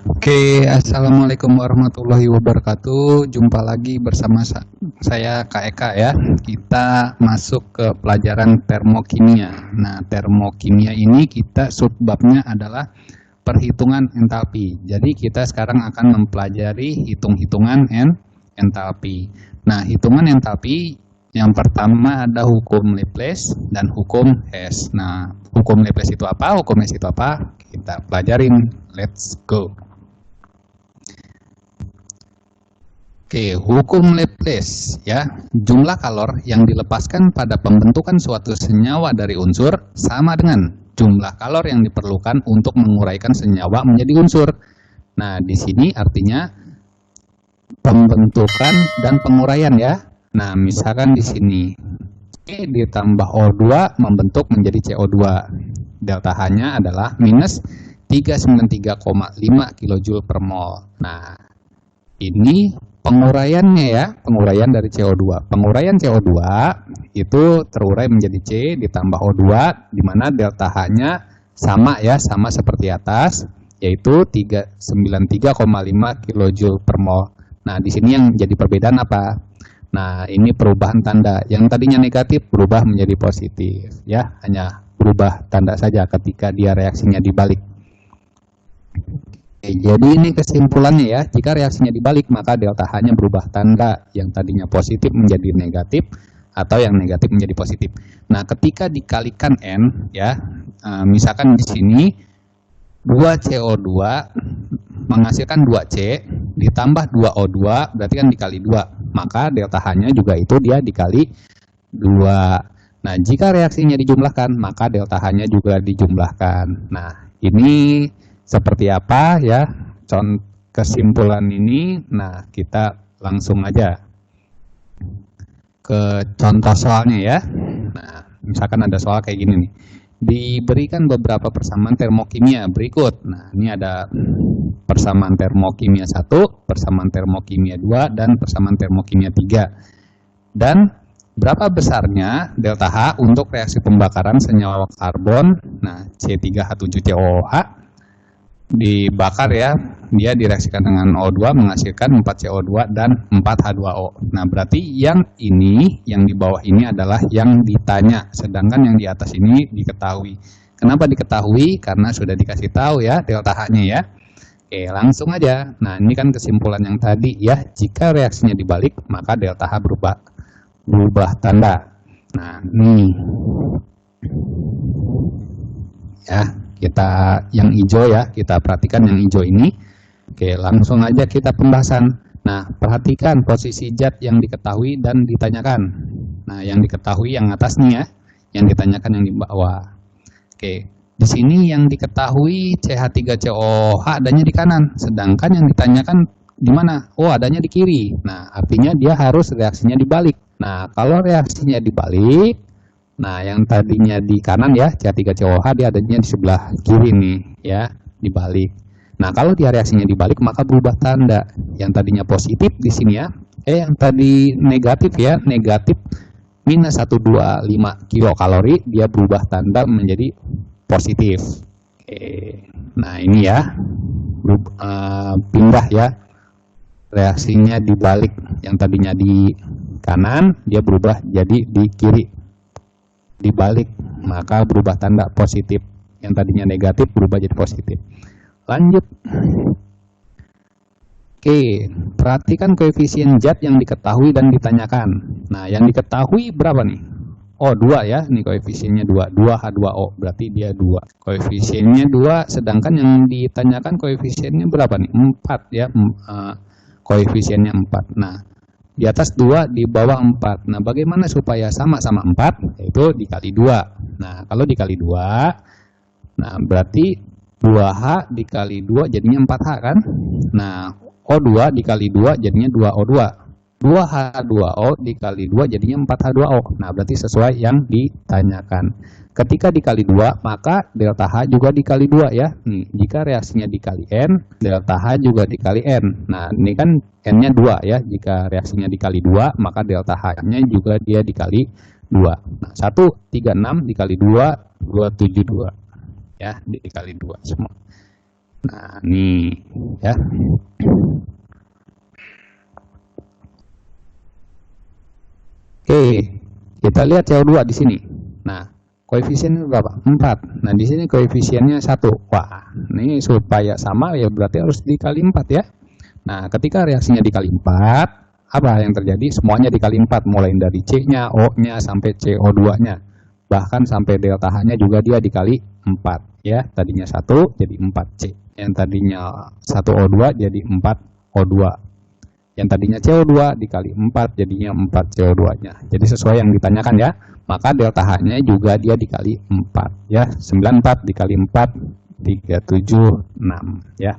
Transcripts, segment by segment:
Oke, Assalamualaikum warahmatullahi wabarakatuh. Jumpa lagi bersama saya Kak Eka ya. Kita masuk ke pelajaran termokimia. Nah, termokimia ini kita subbabnya adalah perhitungan entalpi. Jadi kita sekarang akan mempelajari hitung-hitungan entalpi. Nah, hitungan entalpi yang pertama ada hukum Laplace dan hukum Hess. Nah, hukum Laplace itu apa? Hukum Hess itu apa? Kita pelajarin. Let's go. Oke, hukum Laplace ya. Jumlah kalor yang dilepaskan pada pembentukan suatu senyawa dari unsur sama dengan jumlah kalor yang diperlukan untuk menguraikan senyawa menjadi unsur. Nah, di sini artinya pembentukan dan penguraian ya. Nah, misalkan di sini C ditambah O2 membentuk menjadi CO2. Delta H-nya adalah minus 393,5 kJ per mol. Nah, ini penguraiannya ya, penguraian dari CO2. Penguraian CO2 itu terurai menjadi C ditambah O2, di mana delta H-nya sama ya, sama seperti atas, yaitu 393,5 kJ per mol. Nah, di sini yang jadi perbedaan apa? Nah, ini perubahan tanda. Yang tadinya negatif berubah menjadi positif ya, hanya berubah tanda saja ketika dia reaksinya dibalik. Jadi ini kesimpulannya ya, jika reaksinya dibalik maka delta H-nya berubah tanda, yang tadinya positif menjadi negatif atau yang negatif menjadi positif. Nah, ketika dikalikan N ya, misalkan di sini 2CO2 menghasilkan 2C ditambah 2O2 berarti kan dikali 2, maka delta H-nya juga itu dia dikali 2. Nah, jika reaksinya dijumlahkan maka delta H-nya juga dijumlahkan. Nah, ini seperti apa ya kesimpulan ini? Nah, kita langsung aja ke contoh soalnya ya. Nah, misalkan ada soal kayak gini nih. Diberikan beberapa persamaan termokimia berikut. Nah, ini ada persamaan termokimia 1, persamaan termokimia 2, dan persamaan termokimia 3. Dan berapa besarnya delta H untuk reaksi pembakaran senyawa karbon, nah C3H7COOH dibakar ya, dia direaksikan dengan O2 menghasilkan 4CO2 dan 4H2O. Nah, berarti yang ini, yang di bawah ini adalah yang ditanya, sedangkan yang di atas ini diketahui. Kenapa diketahui? Karena sudah dikasih tahu ya delta H-nya ya. Oke, langsung aja. Nah, ini kan kesimpulan yang tadi ya, jika reaksinya dibalik maka delta H berubah tanda. Nah, nih ya, kita yang hijau ya, kita perhatikan yang hijau ini. Oke, langsung aja kita pembahasan. Nah, perhatikan posisi zat yang diketahui dan ditanyakan. Nah, yang diketahui yang atas nih ya, yang ditanyakan yang di bawah. Oke, di sini yang diketahui CH3COH adanya di kanan, sedangkan yang ditanyakan di mana? Oh, adanya di kiri. Nah, artinya dia harus reaksinya dibalik. Nah, kalau reaksinya dibalik, nah, yang tadinya di kanan ya, CH3COH dia adanya di sebelah kiri nih ya, dibalik. Nah, kalau dia reaksinya dibalik maka berubah tanda. Yang tadinya positif di sini ya, yang tadi negatif ya, negatif minus 125 kilokalori, dia berubah tanda menjadi positif. Oke. Nah, ini ya, pindah ya, reaksinya dibalik. Yang tadinya di kanan, dia berubah jadi di kiri. Dibalik maka berubah tanda positif, yang tadinya negatif berubah jadi positif. Lanjut. Oke, perhatikan koefisien zat yang diketahui dan ditanyakan. Nah, yang diketahui berapa nih? Oh, 2 ya, ini koefisiennya 2, 2H2O, berarti dia 2. Koefisiennya 2, sedangkan yang ditanyakan koefisiennya berapa nih? 4 ya, koefisiennya 4. Nah, di atas 2, di bawah 4. Nah, bagaimana supaya sama-sama 4? Yaitu dikali 2. Nah, kalau dikali 2, nah berarti 2H dikali 2 jadinya 4H kan? Nah, O2 dikali 2 jadinya 2O2. 2H2O dikali 2 jadinya 4H2O. Nah, berarti sesuai yang ditanyakan. Ketika dikali 2, maka delta H juga dikali 2 ya. Nih, jika reaksinya dikali N, delta H juga dikali N. Nah, ini kan N-nya 2 ya. Jika reaksinya dikali 2, maka delta H-nya juga dia dikali 2. Nah, 136 dikali 2, 272. Ya, dikali 2 semua. Nah, nih ya. Oke, kita lihat CO2 di sini. Nah, koefisiennya berapa? 4. Nah, di sini koefisiennya 1. Wah, ini supaya sama ya berarti harus dikali 4 ya. Nah, ketika reaksinya dikali 4, apa yang terjadi? Semuanya dikali 4, mulai dari C-nya, O-nya, sampai CO2-nya. Bahkan sampai delta H-nya juga dia dikali 4 ya. Tadinya 1 jadi 4C. Yang tadinya 1O2 jadi 4O2. Yang tadinya CO2 dikali 4 jadinya 4 CO2-nya. Jadi sesuai yang ditanyakan ya. Maka delta H-nya juga dia dikali 4 ya. 94 dikali 4 376 ya.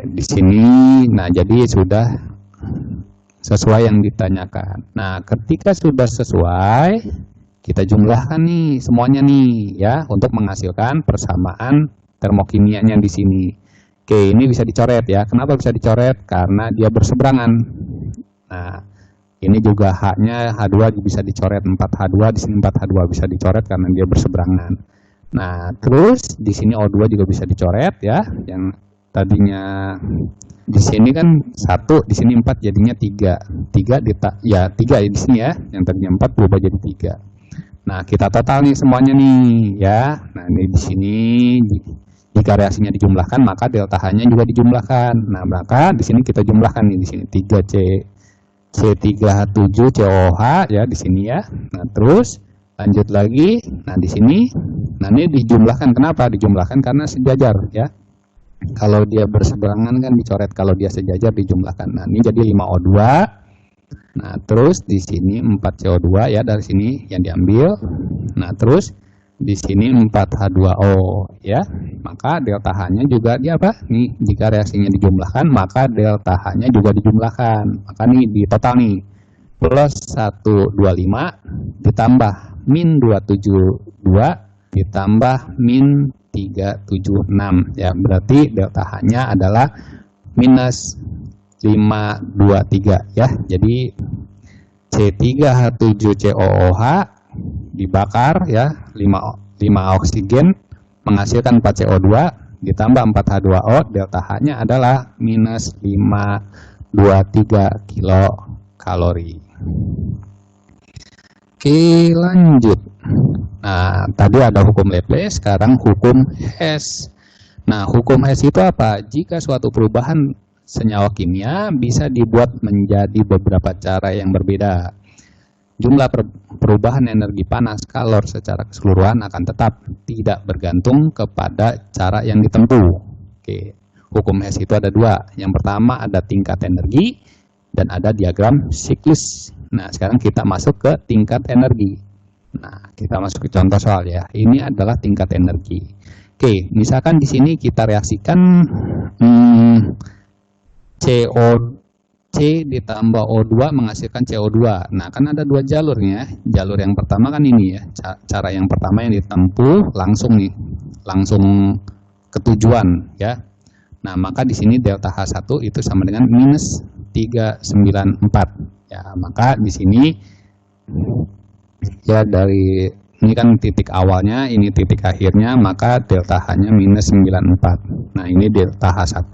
Di sini nah jadi sudah sesuai yang ditanyakan. Nah, ketika sudah sesuai kita jumlahkan nih semuanya nih ya untuk menghasilkan persamaan termokimianya di sini. Oke, ini bisa dicoret ya. Kenapa bisa dicoret? Karena dia berseberangan. Nah, ini juga H-nya H2 bisa dicoret, 4H2 di sini 4H2 bisa dicoret karena dia berseberangan. Nah, terus di sini O2 juga bisa dicoret ya. Yang tadinya di sini kan 1, di sini 4 jadinya 3. 3 ya 3 ya di sini ya. Yang tadinya 4 berubah jadi 3. Nah, kita total nih semuanya nih ya. Nah, ini di sini jika reaksinya dijumlahkan maka delta H-nya juga dijumlahkan. Nah, maka di sini kita jumlahkan nih di sini 3C C3H7 COH ya di sini ya. Nah, terus lanjut lagi. Nah, di sini nah ini dijumlahkan. Kenapa? Dijumlahkan karena sejajar ya. Kalau dia berseberangan kan dicoret, kalau dia sejajar dijumlahkan. Nah, ini jadi 5O2. Nah, terus di sini 4CO2 ya dari sini yang diambil. Nah, terus di sini 4H2O ya. Maka delta H-nya juga dia apa? Nih, jika reaksinya dijumlahkan maka delta H-nya juga dijumlahkan. Maka nih di total nih plus 125 ditambah min 272 ditambah min 376 ya. Berarti delta H-nya adalah minus 523 ya. Jadi C3H7COOH dibakar ya 5 oksigen menghasilkan 4 CO2 ditambah 4 H2O, delta H-nya adalah minus 523 kilokalori. Oke, lanjut. Nah, tadi ada hukum Laplace, sekarang hukum Hess. Nah, hukum Hess itu apa? Jika suatu perubahan senyawa kimia bisa dibuat menjadi beberapa cara yang berbeda, jumlah perubahan energi panas kalor secara keseluruhan akan tetap tidak bergantung kepada cara yang ditempuh. Oke, hukum Hess itu ada dua. Yang pertama ada tingkat energi dan ada diagram siklus. Nah, sekarang kita masuk ke tingkat energi. Nah, kita masuk ke contoh soal ya. Ini adalah tingkat energi. Oke, misalkan di sini kita reaksikan C ditambah O2 menghasilkan CO2. Nah, kan ada dua jalurnya. Jalur yang pertama kan ini ya. Cara yang pertama yang ditempuh langsung nih. Langsung ke tujuan ya. Nah, maka di sini delta H1 itu sama dengan minus 394. Ya, maka di sini ya dari ini kan titik awalnya, ini titik akhirnya, maka delta H-nya minus 94. Nah, ini delta H1.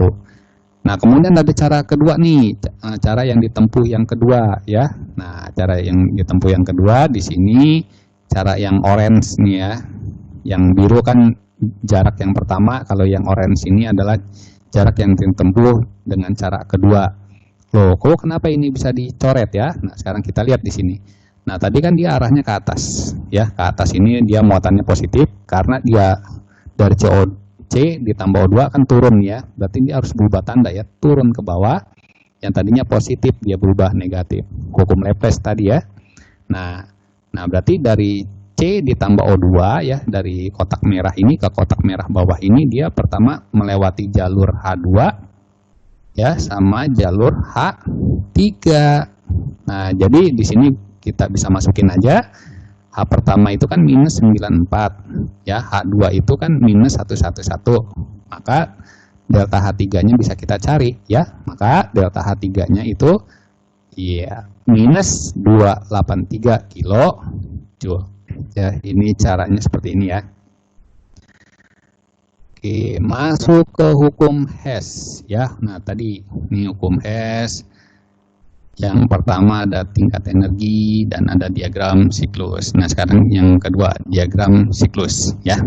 Nah, kemudian ada cara kedua nih, cara yang ditempuh yang kedua ya. Nah, cara yang ditempuh yang kedua di sini cara yang orange nih ya. Yang biru kan jarak yang pertama, kalau yang orange ini adalah jarak yang ditempuh dengan cara kedua. Loh, kok kenapa ini bisa dicoret ya? Nah, sekarang kita lihat di sini. Nah, tadi kan dia arahnya ke atas ya. Ke atas ini dia muatannya positif karena dia dari C ditambah O2 kan turun ya, berarti dia harus berubah tanda ya, turun ke bawah. Yang tadinya positif dia berubah negatif. Hukum Laplace tadi ya. Nah, berarti dari C ditambah O2 ya, dari kotak merah ini ke kotak merah bawah ini dia pertama melewati jalur H2 ya sama jalur H3. Nah, jadi di sini kita bisa masukin aja. H pertama itu kan minus 94 ya, H2 itu kan minus 111, maka delta H3-nya bisa kita cari ya, maka delta H3-nya itu ya minus 283 kilojoule ya. Ini caranya seperti ini ya. Oke, masuk ke hukum Hess ya. Nah, tadi ini hukum Hess. Yang pertama ada tingkat energi dan ada diagram siklus. Nah, sekarang yang kedua diagram siklus ya.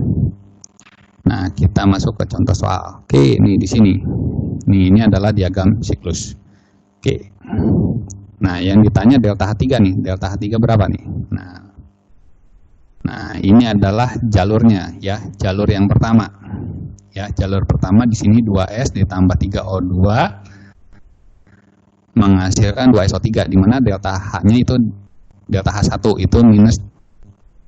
Nah, kita masuk ke contoh soal. Oke, ini di sini. Nih, ini adalah diagram siklus. Oke. Nah, yang ditanya delta H3 nih. Delta H3 berapa nih? Nah, ini adalah jalurnya ya, jalur yang pertama. Ya, jalur pertama di sini 2S ditambah 3O2 menghasilkan 2SO3, di mana delta H-nya itu delta H1 itu minus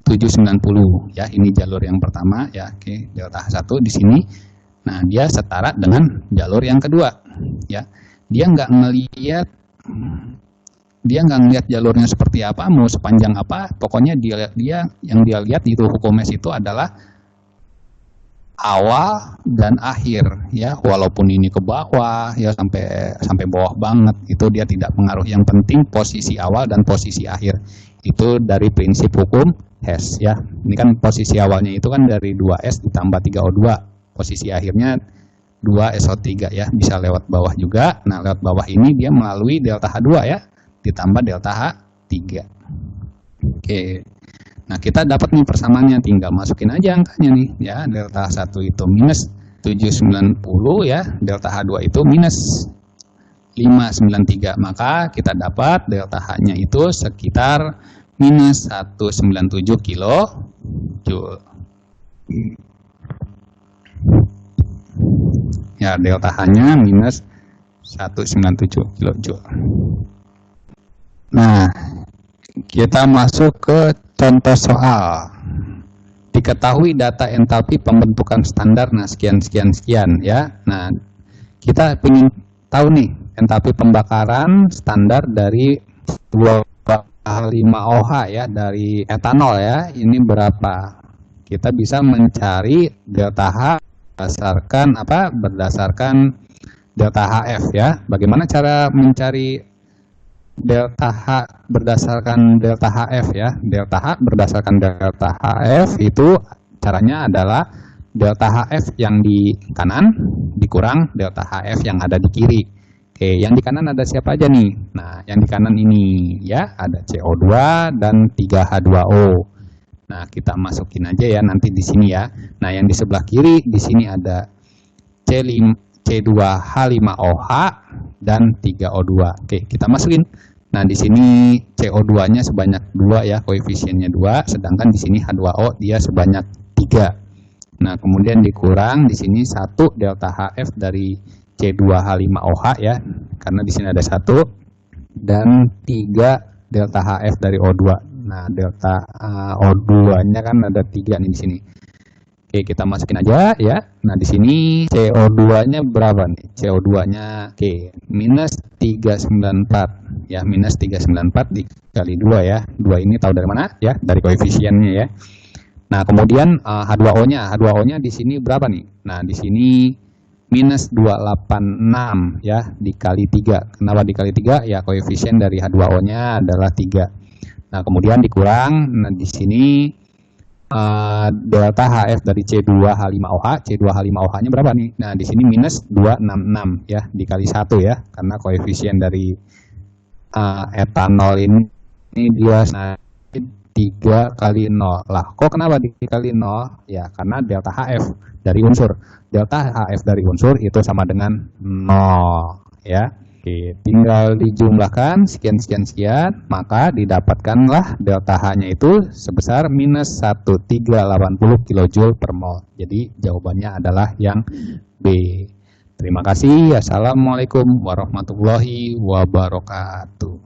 790 ya. Ini jalur yang pertama ya. Oke, delta H1 di sini. Nah, dia setara dengan jalur yang kedua ya. Dia nggak ngelihat jalurnya seperti apa, mau sepanjang apa, pokoknya dia yang dia lihat itu hukum Hess itu adalah awal dan akhir ya, walaupun ini ke bawah ya sampai bawah banget itu dia tidak pengaruh, yang penting posisi awal dan posisi akhir. Itu dari prinsip hukum Hess ya. Ini kan posisi awalnya itu kan dari 2S ditambah 3O2, posisi akhirnya 2SO3 ya, bisa lewat bawah juga. Nah, lewat bawah ini dia melalui delta H2 ya, ditambah delta H3. Oke. Nah, kita dapat nih persamaannya, tinggal masukin aja angkanya nih ya. Delta H1 itu minus 790 ya, delta H2 itu minus 593. Maka kita dapat delta H-nya itu sekitar minus 197 kilojoule. Ya, delta H-nya minus 197 kilojoule. Nah, kita masuk ke contoh soal. Diketahui data entalpi pembentukan standar, nah sekian ya. Nah, kita ingin tahu nih entalpi pembakaran standar dari 2,5OH ya, dari etanol ya. Ini berapa? Kita bisa mencari delta H berdasarkan apa? Berdasarkan delta HF ya. Bagaimana cara mencari delta H berdasarkan delta HF ya? Delta H berdasarkan delta HF itu caranya adalah delta HF yang di kanan dikurang delta HF yang ada di kiri. Oke, yang di kanan ada siapa aja nih? Nah, yang di kanan ini ya ada CO2 dan 3H2O. Nah, kita masukin aja ya nanti di sini ya. Nah, yang di sebelah kiri di sini ada C2H5OH dan 3O2. Oke, kita masukin. Nah, di sini CO2-nya sebanyak 2 ya, koefisiennya 2, sedangkan di sini H2O dia sebanyak 3. Nah, kemudian dikurang di sini 1 delta HF dari C2H5OH ya, karena di sini ada 1, dan 3 delta HF dari O2. Nah, delta O2-nya kan ada 3 nih di sini. Oke, kita masukin aja ya. Nah, di sini CO2-nya berapa nih? CO2-nya oke, minus 394 ya, minus 394 dikali 2 ya. 2 ini tahu dari mana ya? Dari koefisiennya ya. Nah, kemudian H2O-nya di sini berapa nih? Nah, di sini minus 286 ya, dikali 3. Kenapa dikali 3? Ya, koefisien dari H2O-nya adalah 3. Nah, kemudian dikurang, nah di sini delta HF dari C2H5OH, C2H5OH-nya berapa nih? Nah, di sini minus 266 ya, dikali 1 ya, karena koefisien dari etanol ini dia 3 kali 0. Lah, kok kenapa dikali 0? Ya, karena delta HF dari unsur. Delta HF dari unsur itu sama dengan 0 ya. Oke, tinggal dijumlahkan sekian, maka didapatkanlah delta H-nya itu sebesar minus 1380 kJ per mol. Jadi jawabannya adalah yang B. Terima kasih. Assalamualaikum warahmatullahi wabarakatuh.